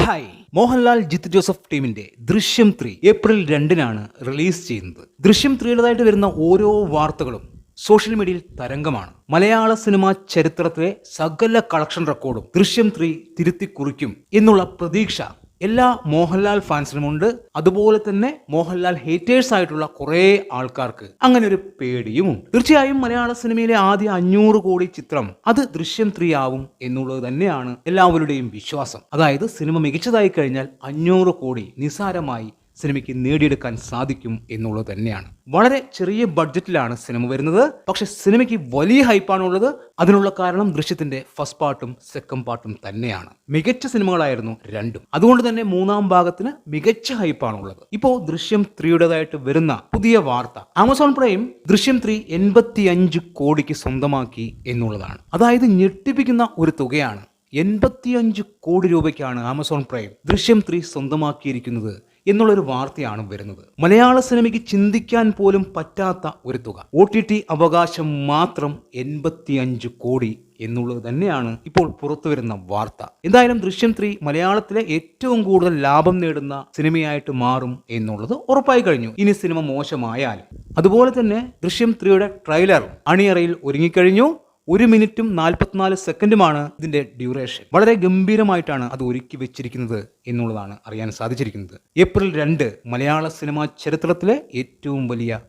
Hi. Mohanlal Jith Joseph ടീമിന്റെ ദൃശ്യം 3 April 2-നാണ് release ചെയ്യുന്നത്. ദൃശ്യം 3യുടേതായിട്ട് വരുന്ന ഓരോ വാർത്തകളും സോഷ്യൽ മീഡിയയിൽ തരംഗമാണ്. മലയാള സിനിമാ ചരിത്രത്തിലെ സകല കളക്ഷൻ റെക്കോർഡും ദൃശ്യം 3 തിരുത്തി കുറിക്കും എന്നുള്ള പ്രതീക്ഷ എല്ലാ മോഹൻലാൽ ഫാൻസിനുമുണ്ട്. അതുപോലെ തന്നെ മോഹൻലാൽ ഹേറ്റേഴ്സ് ആയിട്ടുള്ള കുറേ ആൾക്കാർക്ക് അങ്ങനെ ഒരു പേടിയുമുണ്ട്. തീർച്ചയായും മലയാള സിനിമയിലെ ആദ്യ 500 കോടി ചിത്രം അത് ദൃശ്യം 3 ആവും എന്നുള്ളത് തന്നെയാണ് എല്ലാവരുടെയും വിശ്വാസം. അതായത് സിനിമ മികച്ചതായി കഴിഞ്ഞാൽ 500 കോടി നിസ്സാരമായി സിനിമയ്ക്ക് നേടിയെടുക്കാൻ സാധിക്കും എന്നുള്ളത് തന്നെയാണ്. വളരെ ചെറിയ ബഡ്ജറ്റിലാണ് സിനിമ വരുന്നത്. പക്ഷെ സിനിമയ്ക്ക് വലിയ ഹൈപ്പാണുള്ളത്. അതിനുള്ള കാരണം ദൃശ്യത്തിന്റെ ഫസ്റ്റ് പാർട്ടും സെക്കൻഡ് പാർട്ടും തന്നെയാണ്. മികച്ച സിനിമകളായിരുന്നു രണ്ടും. അതുകൊണ്ട് തന്നെ മൂന്നാം ഭാഗത്തിന് മികച്ച ഹൈപ്പാണുള്ളത്. ഇപ്പോൾ ദൃശ്യം 3യുടേതായിട്ട് വരുന്ന പുതിയ വാർത്ത, ആമസോൺ പ്രൈം ദൃശ്യം 3 85 കോടിക്ക് സ്വന്തമാക്കി എന്നുള്ളതാണ്. അതായത് ഞെട്ടിപ്പിക്കുന്ന ഒരു തുകയാണ്. 85 കോടി രൂപയ്ക്കാണ് ആമസോൺ പ്രൈം ദൃശ്യം 3 സ്വന്തമാക്കിയിരിക്കുന്നത് എന്നുള്ളൊരു വാർത്തയാണ് വരുന്നത്. മലയാള സിനിമയ്ക്ക് ചിന്തിക്കാൻ പോലും പറ്റാത്ത ഒരു തുക. OTT അവകാശം മാത്രം 85 കോടി എന്നുള്ളത് തന്നെയാണ് ഇപ്പോൾ പുറത്തു വരുന്ന വാർത്ത. എന്തായാലും ദൃശ്യം 3 മലയാളത്തിലെ ഏറ്റവും കൂടുതൽ ലാഭം നേടുന്ന സിനിമയായിട്ട് മാറും എന്നുള്ളത് ഉറപ്പായി കഴിഞ്ഞു. ഇനി സിനിമ മോശമായാലും. അതുപോലെ തന്നെ ദൃശ്യം 3യുടെ ട്രെയിലർ അണിയറയിൽ ഒരുങ്ങിക്കഴിഞ്ഞു. 1 മിനിറ്റും 44 സെക്കൻഡുമാണ് ഇതിന്റെ ഡ്യൂറേഷൻ. വളരെ ഗംഭീരമായിട്ടാണ് അത് ഒരുക്കി വെച്ചിരിക്കുന്നത് എന്നുള്ളതാണ് അറിയാൻ സാധിച്ചിരിക്കുന്നത്. ഏപ്രിൽ 2 മലയാള സിനിമാ ചരിത്രത്തിലെ ഏറ്റവും വലിയ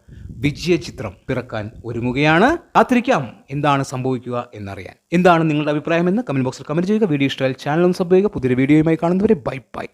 വിജയ ചിത്രം പിറക്കാൻ ഒരുങ്ങുകയാണ്. കാത്തിരിക്കാം എന്താണ് സംഭവിക്കുക എന്നറിയാൻ. എന്താണ് നിങ്ങളുടെ അഭിപ്രായം എന്ന് കമന്റ് ബോക്സിൽ കമന്റ് ചെയ്യുക. വീഡിയോ ഇഷ്ടമായാൽ ചാനൽ ഒന്ന് സബ് ചെയ്യുക. പുതിയൊരു വീഡിയോയുമായി കാണുന്നവരെ ബൈ ബൈ.